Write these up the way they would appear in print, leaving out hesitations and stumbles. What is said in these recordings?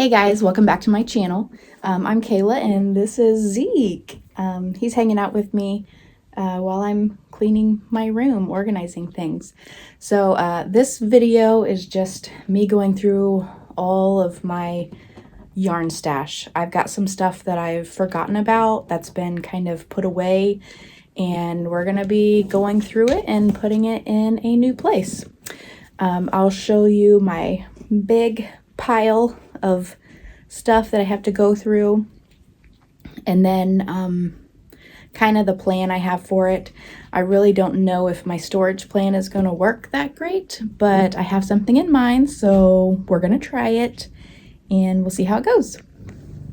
Hey guys, welcome back to my channel. I'm Kayla and this is Zeke. He's hanging out with me while I'm cleaning my room, organizing things. So this video is just me going through all of my yarn stash. I've got some stuff that I've forgotten about that's been kind of put away, and we're gonna be going through it and putting it in a new place. I'll show you my big pile of stuff that I have to go through, and then kind of the plan I have for it. I really don't know if my storage plan is going to work that great, but I have something in mind, so we're going to try it and we'll see how it goes.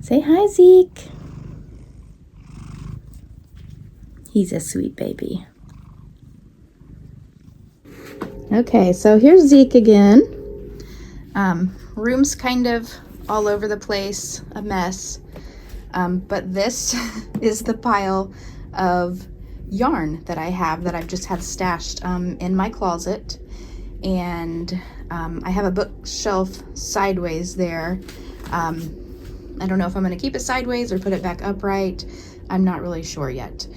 Say hi, Zeke. He's a sweet baby. Okay, so here's Zeke again. Room's kind of all over the place, a mess, but this is the pile of yarn that I have that I've just had stashed in my closet, and I have a bookshelf sideways there. I don't know if I'm going to keep it sideways or put it back upright. I'm not really sure yet.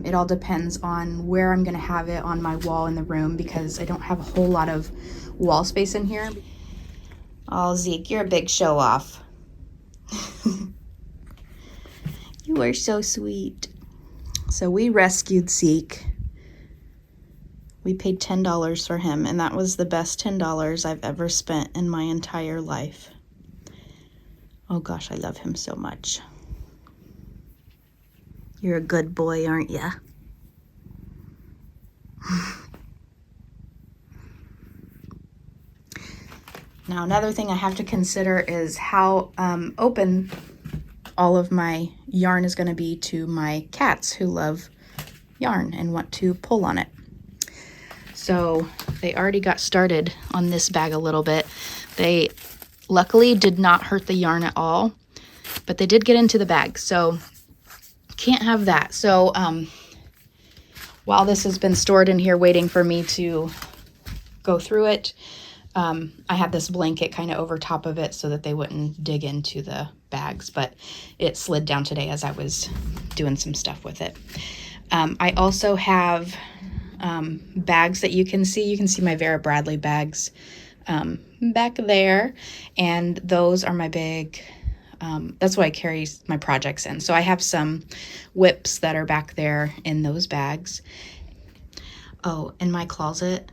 It all depends on where I'm going to have it on my wall in the room, because I don't have a whole lot of wall space in here. Oh, Zeke, you're a big show off. You are so sweet. So we rescued Zeke. We paid $10 for him, and that was the best $10 I've ever spent in my entire life. Oh gosh, I love him so much. You're a good boy, aren't you? Now, another thing I have to consider is how open all of my yarn is going to be to my cats who love yarn and want to pull on it. So they already got started on this bag a little bit. They luckily did not hurt the yarn at all, but they did get into the bag, so can't have that. So while this has been stored in here waiting for me to go through it, I had this blanket kind of over top of it so that they wouldn't dig into the bags, but it slid down today as I was doing some stuff with it. I also have bags that you can see. You can see my Vera Bradley bags back there, and those are my big, that's what I carry my projects in. So I have some whips that are back there in those bags. Oh, in my closet,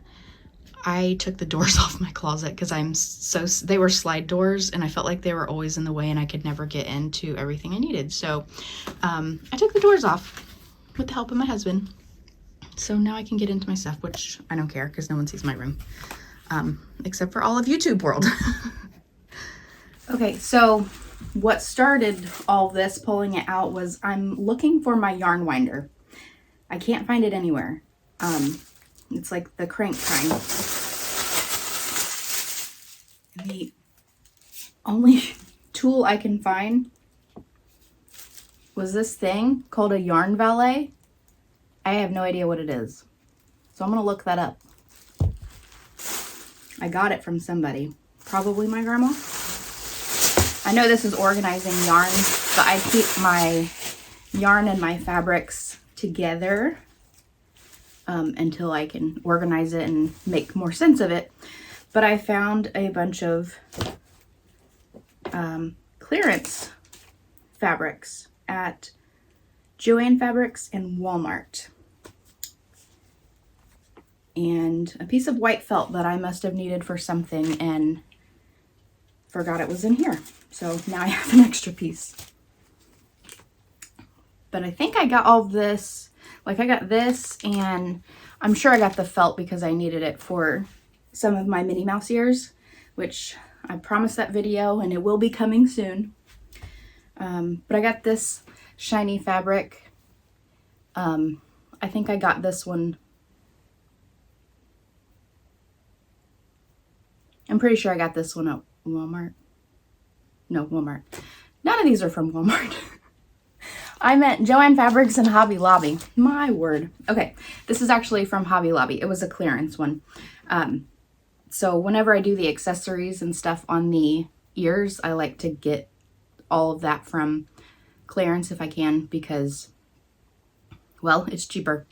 I took the doors off my closet because they were slide doors, and I felt like they were always in the way and I could never get into everything I needed. So I took the doors off with the help of my husband. So now I can get into my stuff, which I don't care because no one sees my room, except for all of YouTube world. Okay, so what started all this, pulling it out, was I'm looking for my yarn winder. I can't find it anywhere. It's like the crank kind. The only tool I can find was this thing called a yarn valet. I have no idea what it is, so I'm gonna look that up. I got it from somebody, probably my grandma. I know this is organizing yarn, but I keep my yarn and my fabrics together until I can organize it and make more sense of it. But I found a bunch of clearance fabrics at Joann Fabrics and Walmart, and a piece of white felt that I must have needed for something and forgot it was in here. So now I have an extra piece. But I think I got all this. Like, I got this, and I'm sure I got the felt because I needed it for some of my Minnie Mouse ears, which I promised that video, and it will be coming soon. But I got this shiny fabric. I think I got this one. I'm pretty sure I got this one at Walmart. No, Walmart. None of these are from Walmart. I meant Joann Fabrics and Hobby Lobby. My word. Okay, this is actually from Hobby Lobby. It was a clearance one. So whenever I do the accessories and stuff on the ears, I like to get all of that from clearance if I can, because, well, it's cheaper.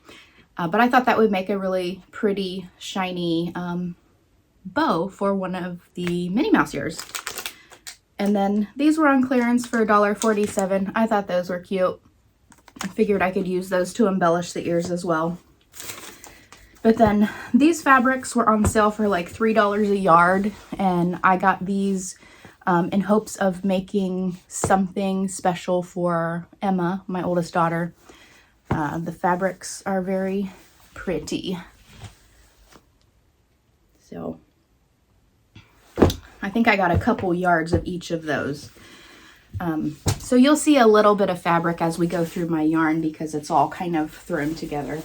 But I thought that would make a really pretty, shiny bow for one of the Minnie Mouse ears. And then these were on clearance for $1.47. I thought those were cute. I figured I could use those to embellish the ears as well. But then these fabrics were on sale for like $3 a yard, and I got these in hopes of making something special for Emma, my oldest daughter. The fabrics are very pretty. So I think I got a couple yards of each of those. So you'll see a little bit of fabric as we go through my yarn because it's all kind of thrown together.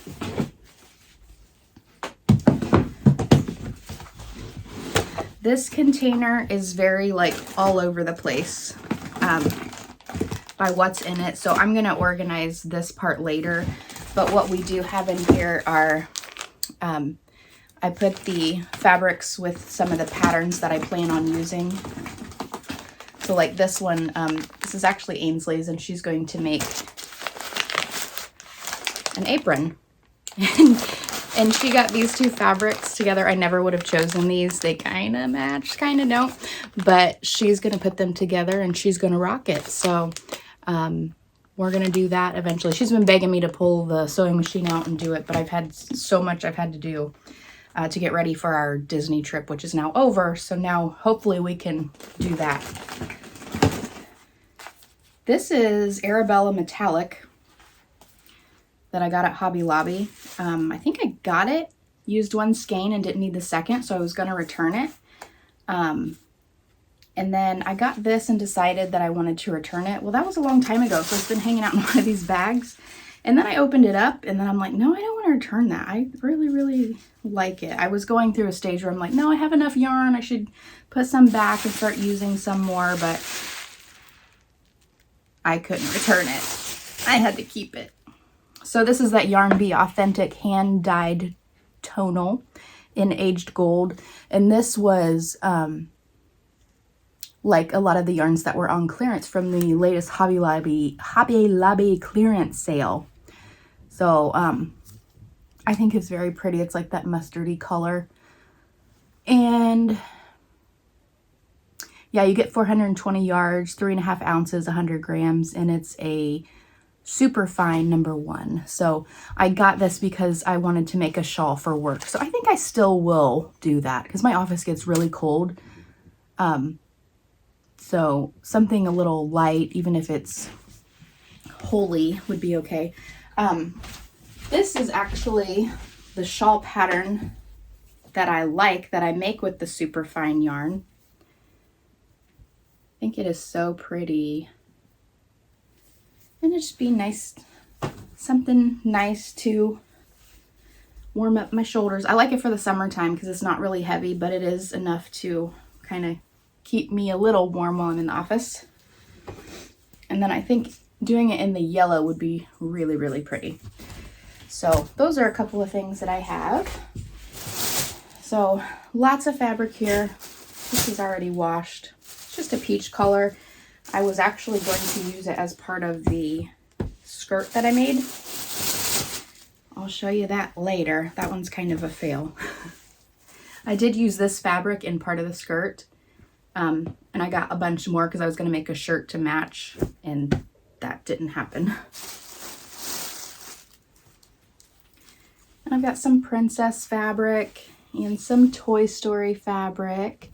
This container is very like all over the place by what's in it. So I'm gonna organize this part later. But what we do have in here are, I put the fabrics with some of the patterns that I plan on using. So like this one, this is actually Ainsley's, and she's going to make an apron. And she got these two fabrics together. I never would have chosen these. They kind of match, kind of don't. But she's going to put them together and she's going to rock it. So we're going to do that eventually. She's been begging me to pull the sewing machine out and do it. But I've had so much I've had to do to get ready for our Disney trip, which is now over. So now hopefully we can do that. This is Arabella Metallic that I got at Hobby Lobby. I think I got it, used one skein and didn't need the second, so I was going to return it. And then I got this and decided that I wanted to return it. Well, that was a long time ago, so it's been hanging out in one of these bags. And then I opened it up, and then I'm like, no, I don't want to return that. I really, really like it. I was going through a stage where I'm like, no, I have enough yarn. I should put some back and start using some more, but I couldn't return it. I had to keep it. So this is that Yarn Bee Authentic hand-dyed tonal in aged gold. And this was like a lot of the yarns that were on clearance from the latest Hobby Lobby clearance sale. So I think it's very pretty. It's like that mustardy color. And yeah, you get 420 yards, 3.5 ounces, 100 grams, and it's a super fine #1. So I got this because I wanted to make a shawl for work. So I think I still will do that because my office gets really cold. So something a little light, even if it's holey, would be okay. This is actually the shawl pattern that I like, that I make with the super fine yarn. I think it is so pretty. And it'd just be nice, something nice to warm up my shoulders. I like it for the summertime because it's not really heavy, but it is enough to kind of keep me a little warm while I'm in the office. And then I think doing it in the yellow would be really, really pretty. So those are a couple of things that I have. So lots of fabric here. This is already washed. It's just a peach color. I was actually going to use it as part of the skirt that I made. I'll show you that later. That one's kind of a fail. I did use this fabric in part of the skirt. And I got a bunch more because I was going to make a shirt to match, and that didn't happen. And I've got some princess fabric and some Toy Story fabric.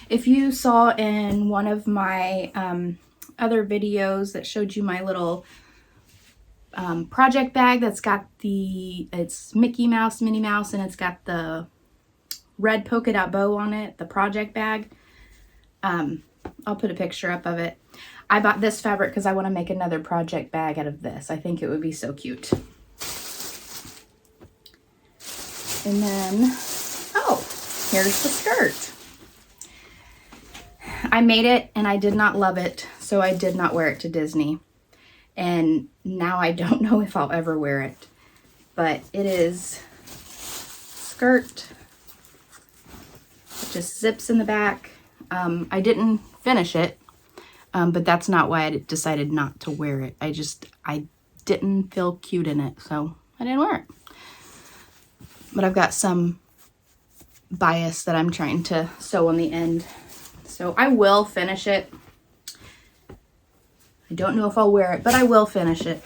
If you saw in one of my other videos that showed you my little project bag that's got it's Mickey Mouse, Minnie Mouse, and it's got the red polka dot bow on it, the project bag. I'll put a picture up of it. I bought this fabric because I want to make another project bag out of this. I think it would be so cute. And then, oh, here's the skirt. I made it and I did not love it, so I did not wear it to Disney. And now I don't know if I'll ever wear it. But it is skirt. It just zips in the back. I didn't finish it. But that's not why I decided not to wear it. I didn't feel cute in it, so I didn't wear it. But I've got some bias that I'm trying to sew on the end. So I will finish it. I don't know if I'll wear it, but I will finish it.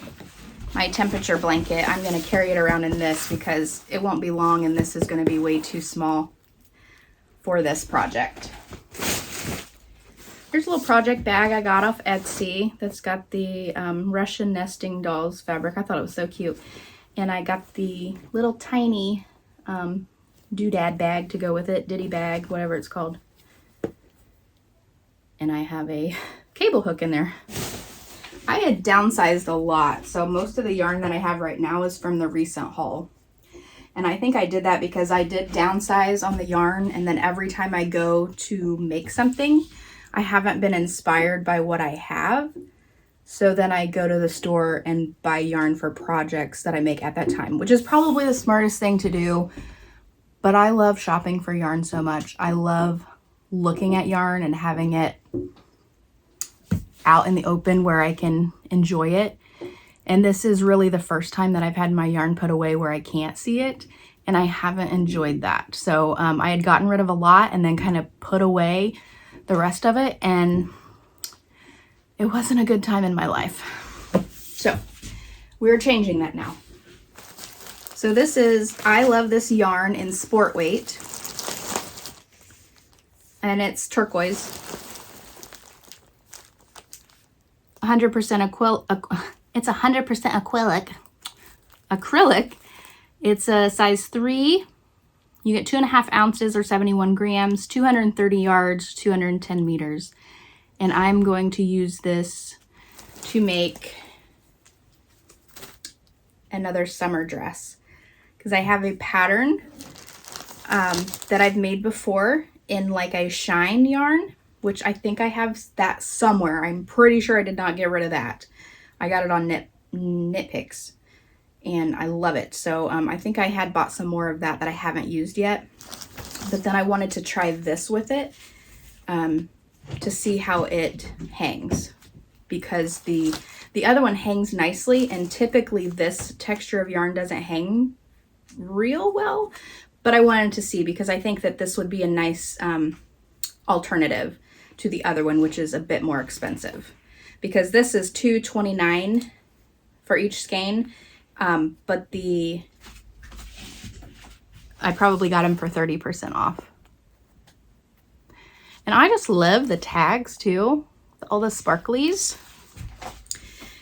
My temperature blanket, I'm going to carry it around in this because it won't be long and this is going to be way too small for this project. Here's a little project bag I got off Etsy that's got the Russian nesting dolls fabric. I thought it was so cute. And I got the little tiny doodad bag to go with it, ditty bag, whatever it's called. And I have a cable hook in there. I had downsized a lot, so most of the yarn that I have right now is from the recent haul. And I think I did that because I did downsize on the yarn, and then every time I go to make something, I haven't been inspired by what I have. So then I go to the store and buy yarn for projects that I make at that time, which is probably the smartest thing to do. But I love shopping for yarn so much. I love looking at yarn and having it out in the open where I can enjoy it. And this is really the first time that I've had my yarn put away where I can't see it, and I haven't enjoyed that. So I had gotten rid of a lot and then kind of put away the rest of it, and it wasn't a good time in my life. So we're changing that now. So this is, I love this yarn in sport weight, and it's turquoise. 100% it's 100% acrylic. It's a size 3. You get 2.5 ounces or 71 grams, 230 yards, 210 meters. And I'm going to use this to make another summer dress because I have a pattern that I've made before in like a shine yarn, which I think I have that somewhere. I'm pretty sure I did not get rid of that. I got it on Nitpicks, and I love it. So I think I had bought some more of that I haven't used yet. But then I wanted to try this with it to see how it hangs, because the other one hangs nicely, and typically this texture of yarn doesn't hang real well. But I wanted to see because I think that this would be a nice alternative to the other one, which is a bit more expensive, because this is $2.29 for each skein, but I probably got them for 30% off. And I just love the tags too, all the sparklies.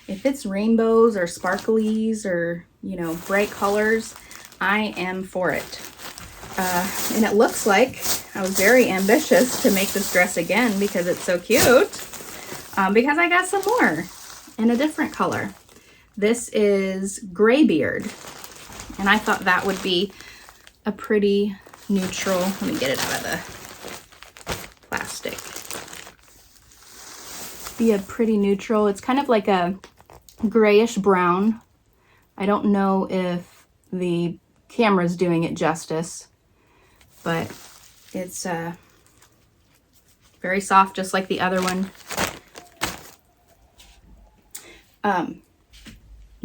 If it's rainbows or sparklies or, you know, bright colors, I am for it. And it looks like I was very ambitious to make this dress again because it's so cute. Because I got some more in a different color. This is Graybeard, and I thought that would be a pretty neutral. Let me get it out of the plastic. Be a pretty neutral. It's kind of like a grayish brown. I don't know if the camera's doing it justice, but it's very soft, just like the other one.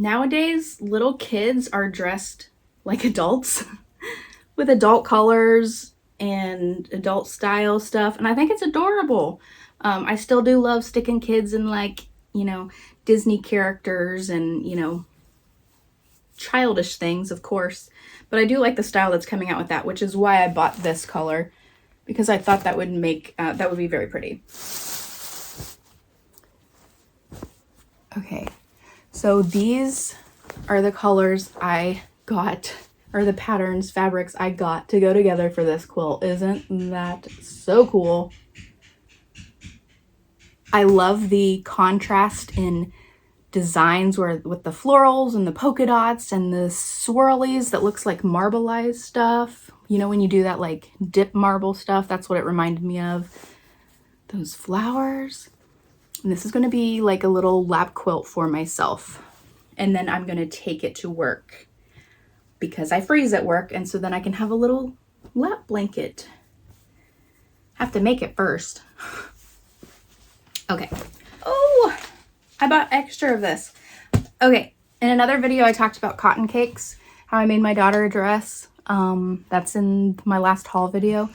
Nowadays, little kids are dressed like adults with adult colors and adult style stuff, and I think it's adorable. I still do love sticking kids in, like, you know, Disney characters and, you know, childish things, of course, but I do like the style that's coming out with that, which is why I bought this color, because I thought that would make that would be very pretty. Okay, so these are the colors I got, or the patterns, fabrics I got to go together for this quilt. Isn't that so cool? I love the contrast in designs with the florals and the polka dots and the swirlies that looks like marbleized stuff. You know, when you do that like dip marble stuff, that's what it reminded me of. Those flowers. And this is going to be like a little lap quilt for myself. And then I'm going to take it to work because I freeze at work, and so then I can have a little lap blanket. Have to make it first. Okay. Oh, I bought extra of this. Okay, in another video I talked about cotton cakes, how I made my daughter a dress. That's in my last haul video.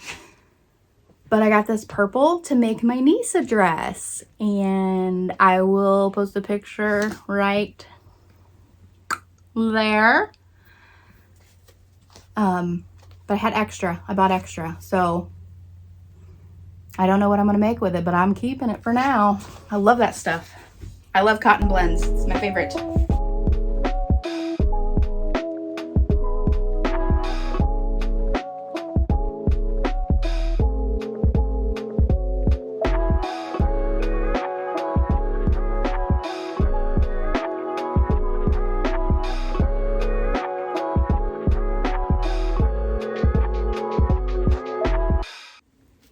But I got this purple to make my niece a dress, and I will post a picture right there. But I had extra. I bought extra, so I don't know what I'm gonna make with it, but I'm keeping it for now. I love that stuff. I love cotton blends. It's my favorite.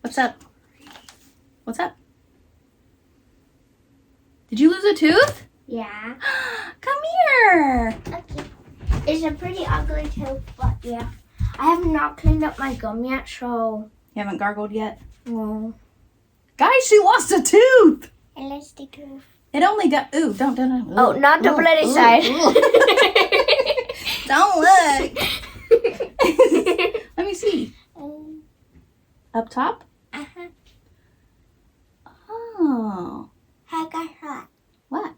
What's up? What's up? Did you lose a tooth? Yeah. Come here. Okay. It's a pretty ugly tooth, but yeah. I have not cleaned up my gum yet, so... You haven't gargled yet? No. Guys, she lost a tooth. I lost the tooth. It only got... Ooh, don't. Ooh, Oh, not the bloody side. Don't look. Let me see. Up top? Uh-huh. Oh. I got hot. What?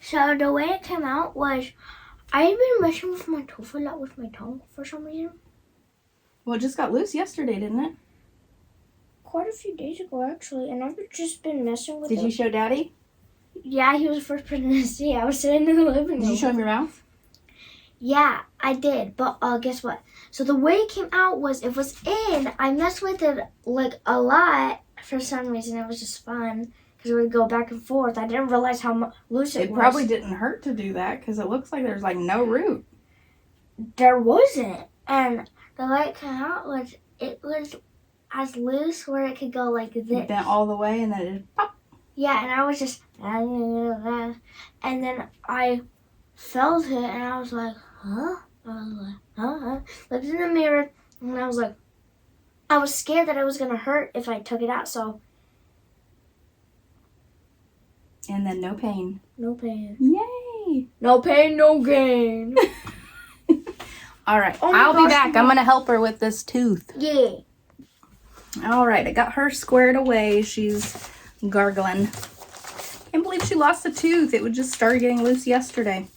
So the way it came out was I've been messing with my tooth a lot with my tongue for some reason. Well, it just got loose yesterday, didn't it? Quite a few days ago, actually, and I've just been messing with it. Did you show Daddy? Yeah, he was the first person to see. I was sitting in the living room. Did you show him your mouth? Yeah, I did, but guess what? So the way it came out was it was in. I messed with it like a lot for some reason. It was just fun because it would go back and forth. I didn't realize how loose it was. It probably didn't hurt to do that because it looks like there's like no root. There wasn't, and the way it came out was it was as loose where it could go like this. It bent all the way and then it just pop. Yeah, and I was just and then I felt it and I was like, huh? I was like, huh? Looked in the mirror and I was like, I was scared that it was gonna hurt if I took it out, so. And then no pain. No pain. Yay! No pain, no gain. All right, Oh my I'll be gosh, back. I'm gonna help her with this tooth. Yeah. All right, I got her squared away. She's gargling. Can't believe she lost a tooth. It would just started getting loose yesterday.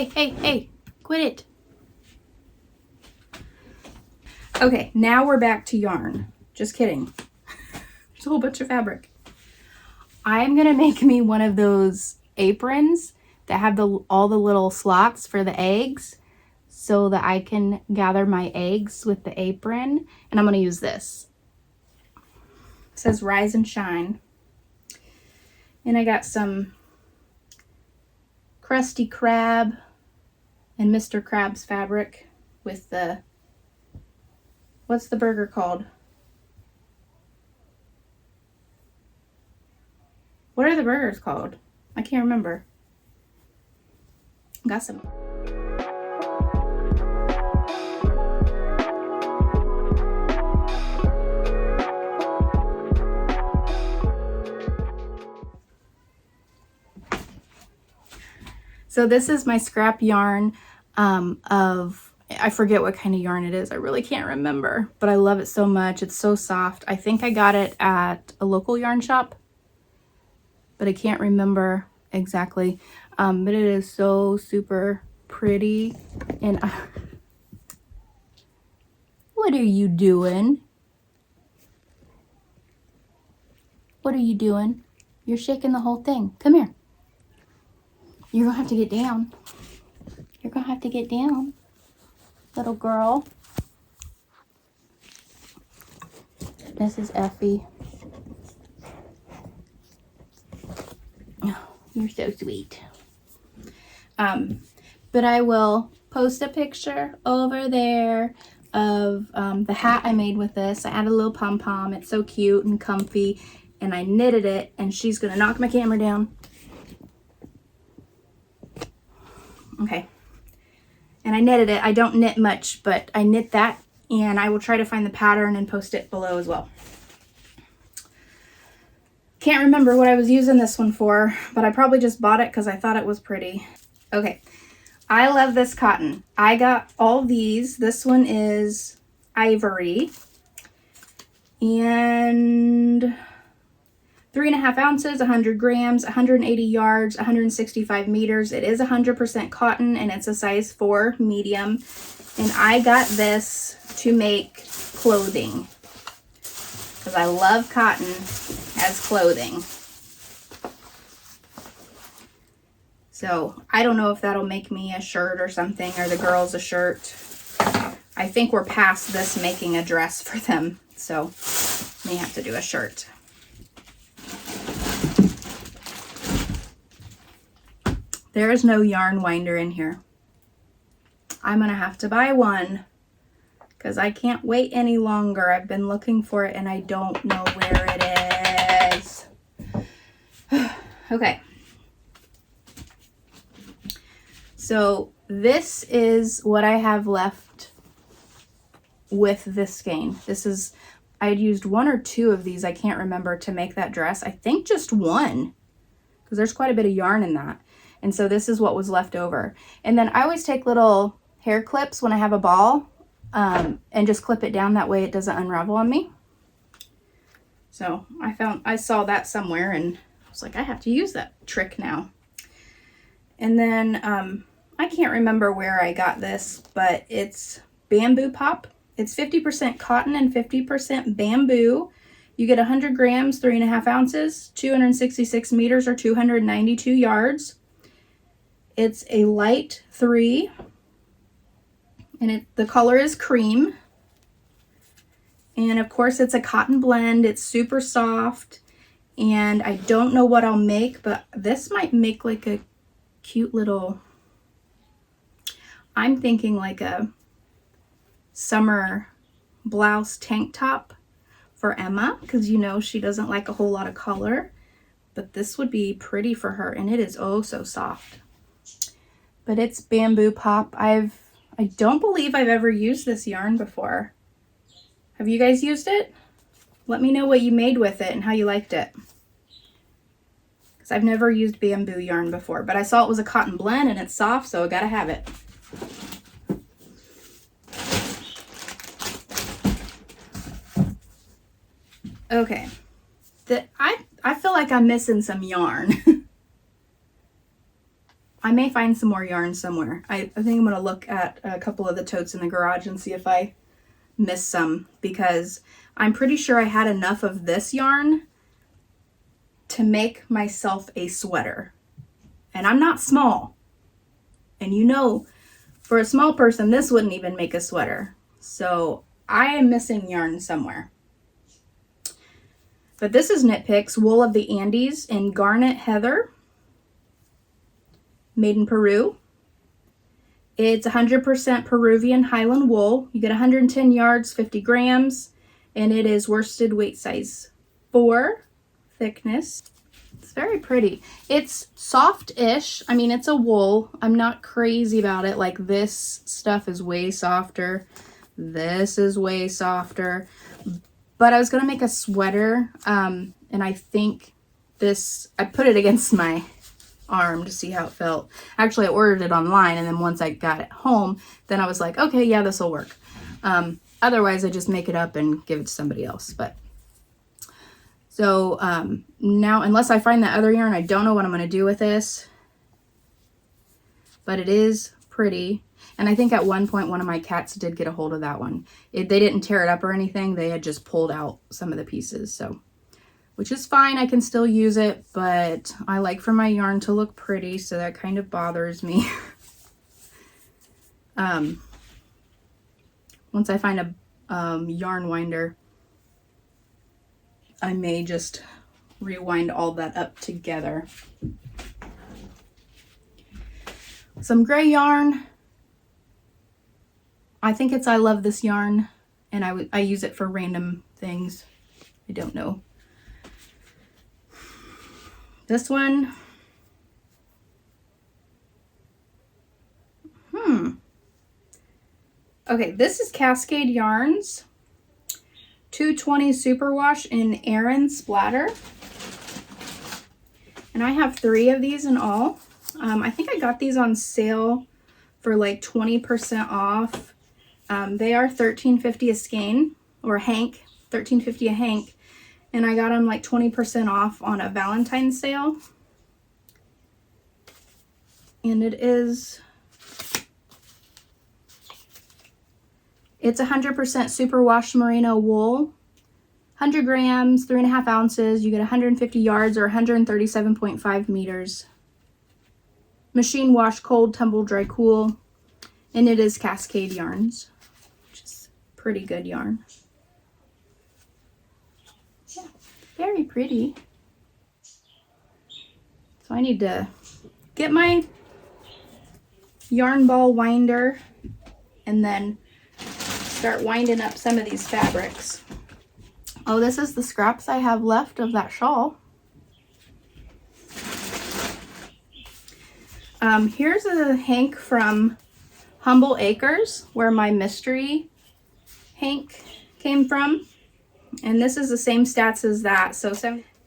Hey, quit it. Okay, now we're back to yarn. Just kidding. There's a whole bunch of fabric. I'm gonna make me one of those aprons that have all the little slots for the eggs so that I can gather my eggs with the apron, and I'm gonna use this. It says Rise and Shine. And I got some Krusty Krab and Mr. Krabs fabric with the, what's the burger called? What are the burgers called? I can't remember. Got some. So this is my scrap yarn of, I forget what kind of yarn it is. I really can't remember, but I love it so much. It's so soft. I think I got it at a local yarn shop, but I can't remember exactly. But it is so super pretty. And what are you doing? What are you doing? You're shaking the whole thing. Come here. You're gonna have to get down. You're gonna have to get down, little girl. This is Effie. Oh, you're so sweet. But I will post a picture over there of the hat I made with this. I added a little pom-pom. It's so cute and comfy, and I knitted it, and she's gonna knock my camera down. Okay. And I knitted it. I don't knit much, but I knit that, and I will try to find the pattern and post it below as well. Can't remember what I was using this one for, but I probably just bought it because I thought it was pretty. Okay. I love this cotton. I got all these. This one is ivory. And 3.5 ounces, 100 grams, 180 yards, 165 meters. It is 100% cotton, and it's a size 4 medium. And I got this to make clothing because I love cotton as clothing. So I don't know if that'll make me a shirt or something, or the girls a shirt. I think we're past this making a dress for them, so may have to do a shirt. There is no yarn winder in here. I'm gonna have to buy one because I can't wait any longer. I've been looking for it and I don't know where it is. Okay. So this is what I have left with this skein. This is, I had used 1 or 2 of these, I can't remember, to make that dress. I think just 1, because there's quite a bit of yarn in that. And so this is what was left over. And then I always take little hair clips when I have a ball and just clip it down. That way it doesn't unravel on me. So I saw that somewhere and I was like, I have to use that trick now. And then I can't remember where I got this, but it's bamboo pop. It's 50% cotton and 50% bamboo. You get 100 grams, 3.5 ounces, 266 meters or 292 yards. It's a light 3, and the color is cream. And of course it's a cotton blend. It's super soft, and I don't know what I'll make, but this might make like a cute little, I'm thinking like a summer blouse tank top for Emma, because you know she doesn't like a whole lot of color, but this would be pretty for her, and it is oh so soft. But it's bamboo pop. I don't believe I've ever used this yarn before. Have you guys used it? Let me know what you made with it and how you liked it. Because I've never used bamboo yarn before, but I saw it was a cotton blend and it's soft, so I gotta have it. Okay. I feel like I'm missing some yarn. I may find some more yarn somewhere. I think I'm going to look at a couple of the totes in the garage and see if I miss some, because I'm pretty sure I had enough of this yarn to make myself a sweater. And I'm not small. And you know, for a small person, this wouldn't even make a sweater. So I am missing yarn somewhere. But this is Nitpicks Wool of the Andes in Garnet Heather. Made in Peru. It's 100% Peruvian Highland wool. You get 110 yards, 50 grams, and it is worsted weight size 4 thickness. It's very pretty. It's soft-ish. I mean, it's a wool. I'm not crazy about it. Like, this stuff is way softer. This is way softer. But I was going to make a sweater, and I think this, I put it against my arm to see how it felt. Actually, I ordered it online, and then once I got it home, then I was like, okay, yeah, this will work. Otherwise, I just make it up and give it to somebody else. But so now, unless I find that other yarn, I don't know what I'm going to do with this. But it is pretty. And I think at one point, one of my cats did get a hold of that one. They didn't tear it up or anything. They had just pulled out some of the pieces. So which is fine. I can still use it, but I like for my yarn to look pretty, so that kind of bothers me. Once I find a yarn winder, I may just rewind all that up together. Some gray yarn. I think it's I love this yarn, and I use it for random things. I don't know. This one. Okay, this is Cascade Yarns. 220 Superwash in Erin Splatter. And I have 3 of these in all. I think I got these on sale for like 20% off. They are $13.50 a skein, or hank, $13.50 a hank. And I got them like 20% off on a Valentine's sale. And it's 100% superwash merino wool, 100 grams, 3.5 ounces. You get 150 yards or 137.5 meters. Machine wash, cold, tumble, dry, cool. And it is Cascade Yarns, which is pretty good yarn. Yeah, very pretty. So I need to get my yarn ball winder and then start winding up some of these fabrics. Oh, this is the scraps I have left of that shawl. Here's a hank from Humble Acres, where my mystery hank came from. And this is the same stats as that.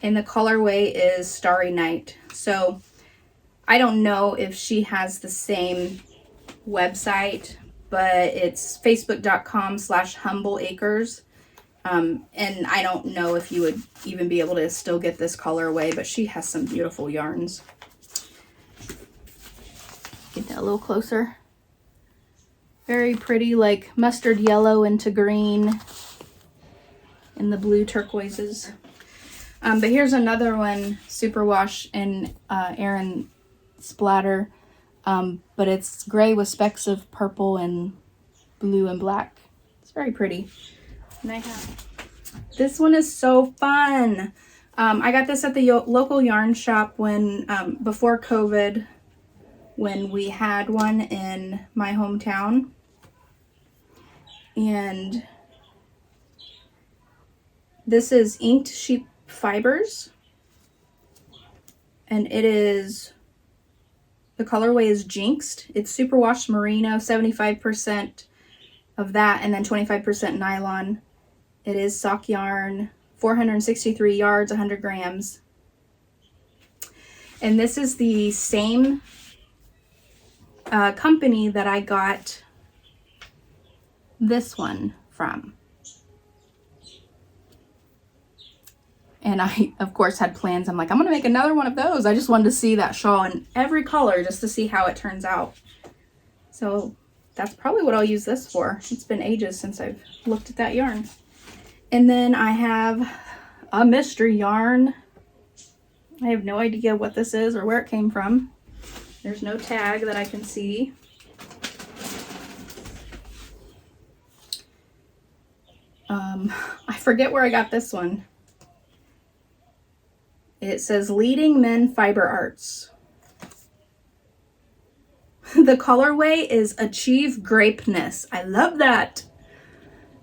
And the colorway is Starry Night. So I don't know if she has the same website, but it's facebook.com/humbleacres. And I don't know if you would even be able to still get this colorway, but she has some beautiful yarns. Get that a little closer. Very pretty, like mustard yellow into green and the blue turquoises. But here's another one, Superwash in Erin Splatter. But it's gray with specks of purple and blue and black. It's very pretty. And I have this one is so fun. I got this at the local yarn shop when before COVID, when we had one in my hometown. And this is inked sheep fibers, and it is, the colorway is Jinxed. It's superwash merino, 75% of that, and then 25% nylon. It is sock yarn, 463 yards, 100 grams. And this is the same company that I got this one from. And I, of course, had plans. I'm like, I'm going to make another one of those. I just wanted to see that shawl in every color just to see how it turns out. So that's probably what I'll use this for. It's been ages since I've looked at that yarn. And then I have a mystery yarn. I have no idea what this is or where it came from. There's no tag that I can see. I forget where I got this one. It says Leading Men Fiber Arts. The colorway is Achieve Grapeness. I love that.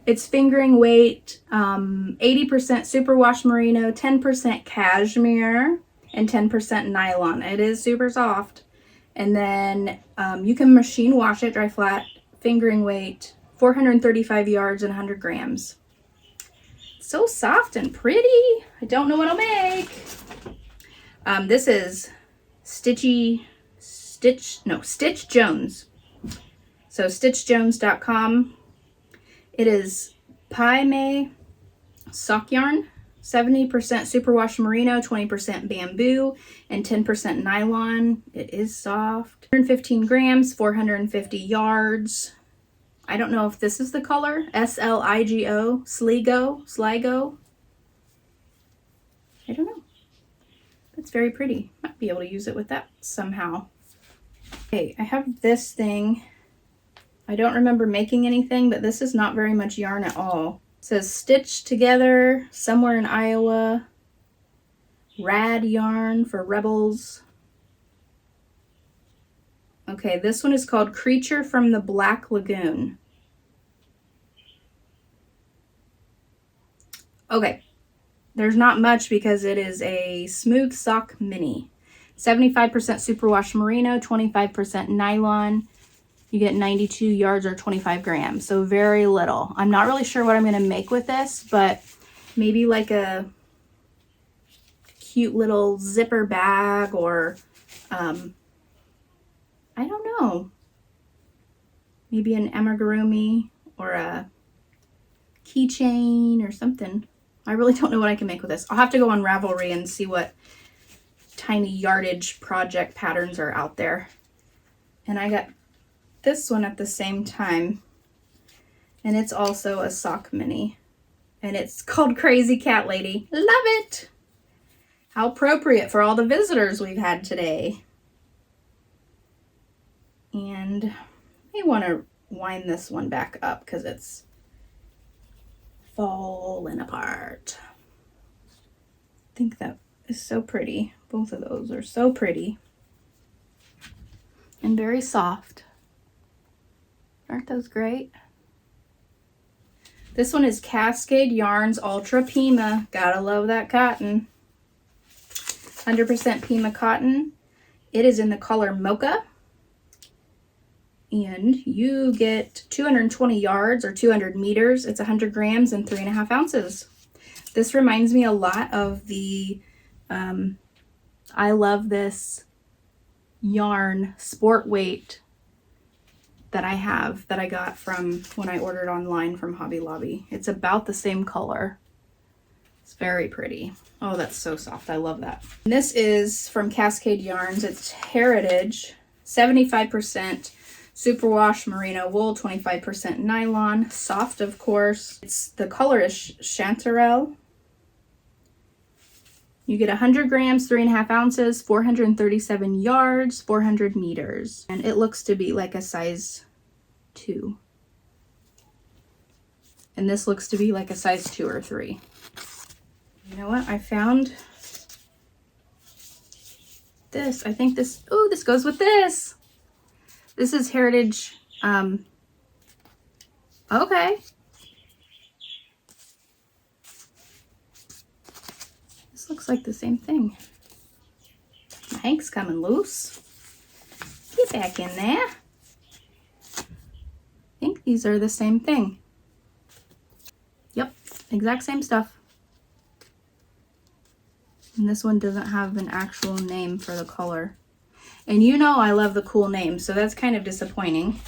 It's fingering weight, 80% superwash merino, 10% cashmere, and 10% nylon. It is super soft. And then you can machine wash it, dry flat, fingering weight, 435 yards and 100 grams. So soft and pretty. I don't know what I'll make. This is Stitch Jones. So stitchjones.com. It is Pima sock yarn, 70% superwash merino, 20% bamboo, and 10% nylon. It is soft. 115 grams, 450 yards. I don't know if this is the color. Sligo. It's very pretty. Might be able to use it with that somehow. Okay, I have this thing. I don't remember making anything, but this is not very much yarn at all. It says stitched together somewhere in Iowa. Rad yarn for rebels. Okay, this one is called Creature from the Black Lagoon. Okay, there's not much because it is a smooth sock mini. 75% superwash merino, 25% nylon. You get 92 yards or 25 grams, so very little. I'm not really sure what I'm going to make with this, but maybe like a cute little zipper bag, or I don't know, maybe an amigurumi or a keychain or something. I really don't know what I can make with this. I'll have to go on Ravelry and see what tiny yardage project patterns are out there. And I got this one at the same time, and it's also a sock mini, and it's called Crazy Cat Lady. Love it! How appropriate for all the visitors we've had today. And I want to wind this one back up because it's falling apart. I think that is so pretty. Both of those are so pretty and very soft. Aren't those great? This one is Cascade Yarns Ultra Pima. Gotta love that cotton. 100% Pima cotton. It is in the color Mocha. And you get 220 yards or 200 meters. It's 100 grams and 3.5 ounces. This reminds me a lot of the I Love This yarn sport weight that I have, that I got from when I ordered online from Hobby Lobby. It's about the same color. It's very pretty. Oh, that's so soft. I love that. And this is from Cascade Yarns. It's Heritage, 75% superwash merino wool, 25% nylon, soft of course. The color is chanterelle. You get 100 grams, 3.5 ounces, 437 yards, 400 meters. And it looks to be like a size 2. And this looks to be like a size 2 or 3. You know what? I found this. I think this, oh, this goes with this. This is Heritage. Okay. This looks like the same thing. My hank's coming loose. Get back in there. I think these are the same thing. Yep, exact same stuff. And this one doesn't have an actual name for the color. And you know I love the cool names, so that's kind of disappointing.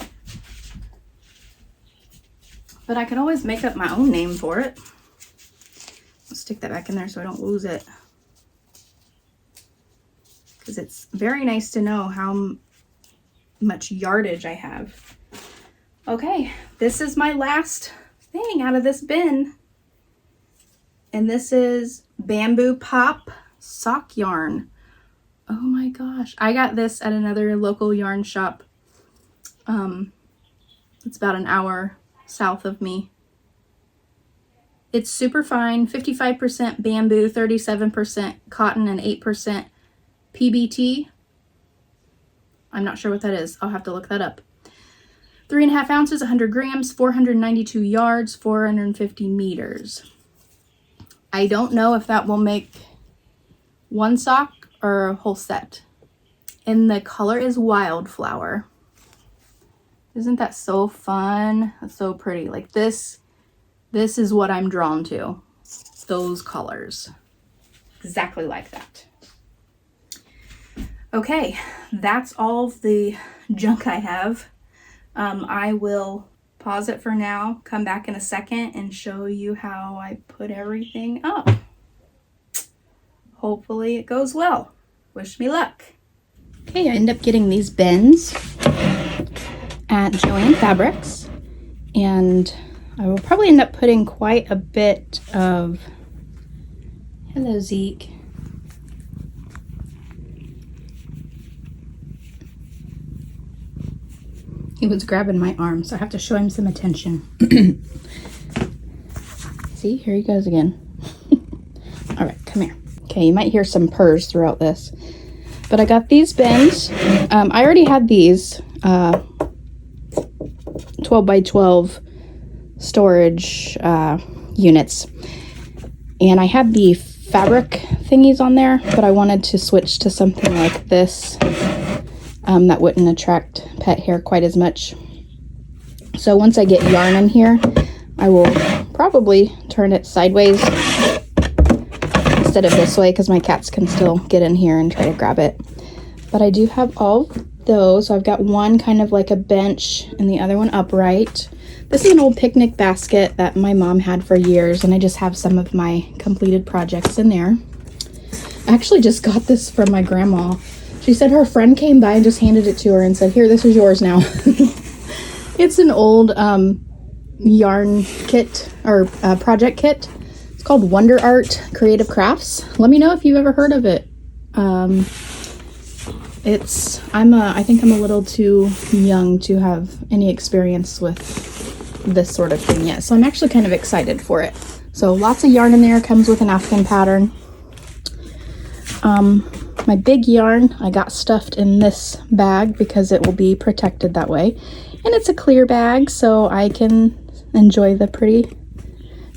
But I could always make up my own name for it. I'll stick that back in there so I don't lose it. Because it's very nice to know how much yardage I have. Okay, this is my last thing out of this bin. And this is Bamboo Pop sock yarn. Oh my gosh. I got this at another local yarn shop. It's about an hour south of me. It's super fine, 55% bamboo, 37% cotton, and 8% PBT. I'm not sure what that is. I'll have to look that up. 3.5 ounces, 100 grams, 492 yards, 450 meters. I don't know if that will make one sock or a whole set. And the color is Wildflower. Isn't that so fun? That's so pretty. Like this is what I'm drawn to. Those colors. Exactly like that. Okay, that's all of the junk I have. I will pause it for now, come back in a second, and show you how I put everything up. Hopefully it goes well. Wish me luck. Okay, I end up getting these bins at Joann Fabrics, and I will probably end up putting quite a bit of, hello Zeke, He was grabbing my arm, so I have to show him some attention. See, here he goes again. All right, come here. Okay, you might hear some purrs throughout this. But I got these bins. I already had these 12 by 12 storage units. And I had the fabric thingies on there, but I wanted to switch to something like this that wouldn't attract pet hair quite as much. So once I get yarn in here, I will probably turn it sideways instead of this way, because my cats can still get in here and try to grab it. But I do have all of those. So I've got one kind of like a bench and the other one upright. This is an old picnic basket that my mom had for years, and I just have some of my completed projects in there. I actually just got this from my grandma. She said her friend came by and just handed it to her and said, "Here, this is yours now." It's an old yarn kit or project kit. It's called Wonder Art Creative Crafts. Let me know if you've ever heard of it. I think I'm a little too young to have any experience with this sort of thing yet, so I'm actually kind of excited for it. So lots of yarn in there. Comes with an Afghan pattern. My big yarn I got stuffed in this bag because it will be protected that way, and it's a clear bag so I can enjoy the pretty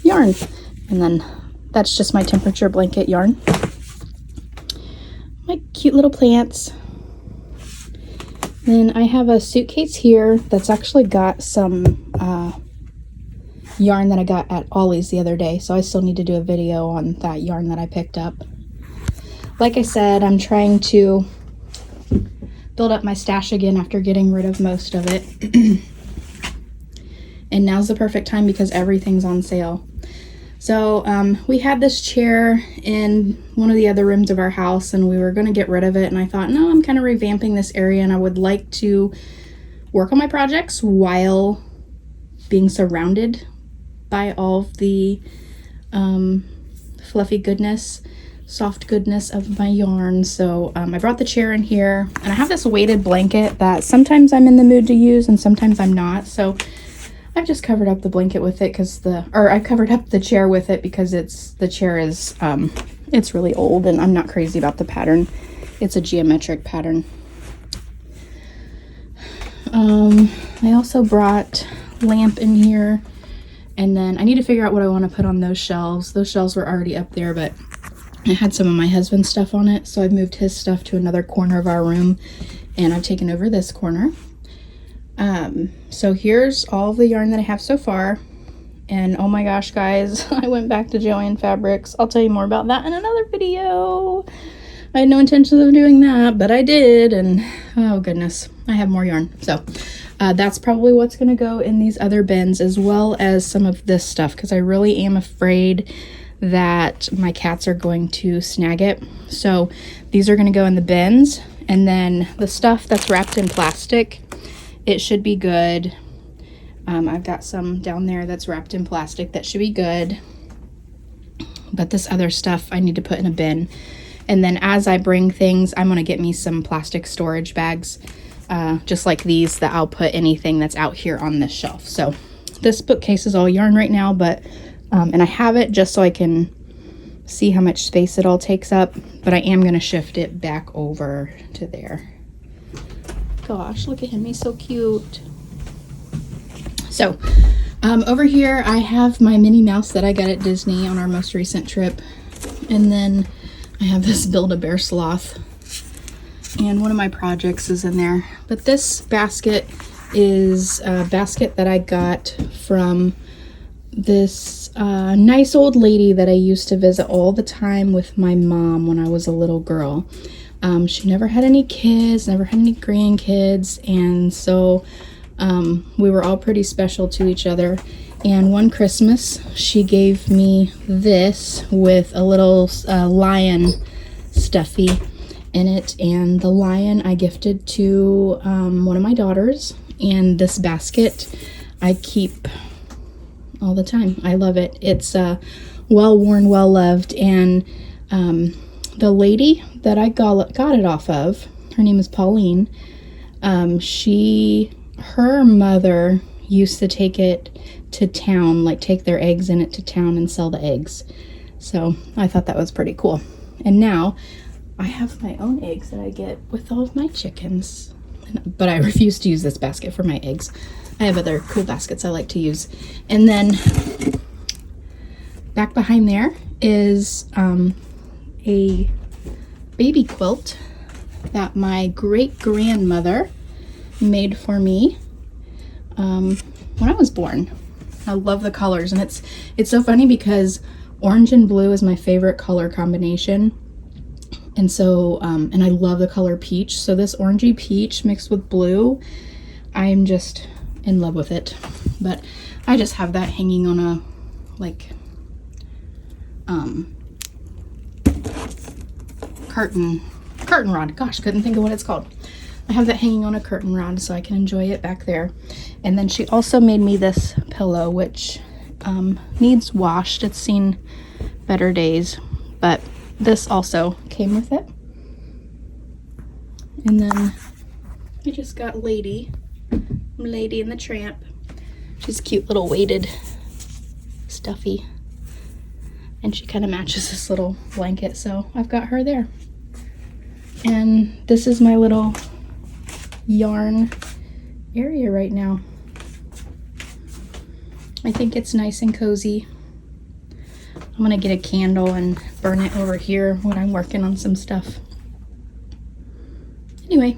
yarn. And then that's just my temperature blanket yarn. My cute little plants. Then I have a suitcase here that's actually got some yarn that I got at Ollie's the other day, so I still need to do a video on that yarn that I picked up. Like I said, I'm trying to build up my stash again after getting rid of most of it. And now's the perfect time because everything's on sale. So we had this chair in one of the other rooms of our house, and we were going to get rid of it. And I thought, no, I'm kind of revamping this area, and I would like to work on my projects while being surrounded by all of the fluffy goodness, soft goodness of my yarn. So I brought the chair in here, and I have this weighted blanket that sometimes I'm in the mood to use and sometimes I'm not. So I've just covered up the blanket with it I covered up the chair with it because the chair is it's really old, and I'm not crazy about the pattern. It's a geometric pattern. I also brought lamp in here, and then I need to figure out what I want to put on those shelves. Those shelves were already up there, but I had some of my husband's stuff on it, so I've moved his stuff to another corner of our room, and I've taken over this corner. So here's all of the yarn that I have so far, and oh my gosh, guys, I went back to Joann Fabrics. I'll tell you more about that in another video. I had no intentions of doing that, but I did, and oh goodness, I have more yarn. So that's probably what's going to go in these other bins, as well as some of this stuff, because I really am afraid that my cats are going to snag it. So these are going to go in the bins, and then the stuff that's wrapped in plastic, it should be good. I've got some down there that's wrapped in plastic that should be good, but this other stuff I need to put in a bin. And then as I bring things, I'm going to get me some plastic storage bags, just like these, that I'll put anything that's out here on this shelf. So this bookcase is all yarn right now, but and I have it just so I can see how much space it all takes up, but I am going to shift it back over to there. Gosh, look at him, he's so cute. So over here I have my Minnie Mouse that I got at Disney on our most recent trip, and then I have this Build-A-Bear Sloth, and one of my projects is in there. But this basket is a basket that I got from this nice old lady that I used to visit all the time with my mom when I was a little girl. She never had any kids, never had any grandkids, and so we were all pretty special to each other. And one Christmas she gave me this with a little lion stuffy in it, and the lion I gifted to one of my daughters. And this basket I keep all the time. I love it. It's well worn, well loved, and the lady that I got it off of, her name is Pauline. She her mother used to take it to town, like take their eggs in it to town and sell the eggs. So I thought that was pretty cool. And now I have my own eggs that I get with all of my chickens. But I refuse to use this basket for my eggs. I have other cool baskets I like to use. And then back behind there is a baby quilt that my great-grandmother made for me when I was born. I love the colors, and it's so funny because orange and blue is my favorite color combination. And so, and I love the color peach. So this orangey peach mixed with blue, I'm just in love with it. But I just have that hanging on a, like, curtain rod. Gosh, couldn't think of what it's called. I have that hanging on a curtain rod so I can enjoy it back there. And then she also made me this pillow, which needs washed. It's seen better days, but this also came with it. And then I just got Lady and the Tramp. She's a cute little weighted stuffy, and she kind of matches this little blanket, so I've got her there. And this is my little yarn area right now. I think it's nice and cozy. I'm gonna get a candle and burn it over here when I'm working on some stuff. Anyway,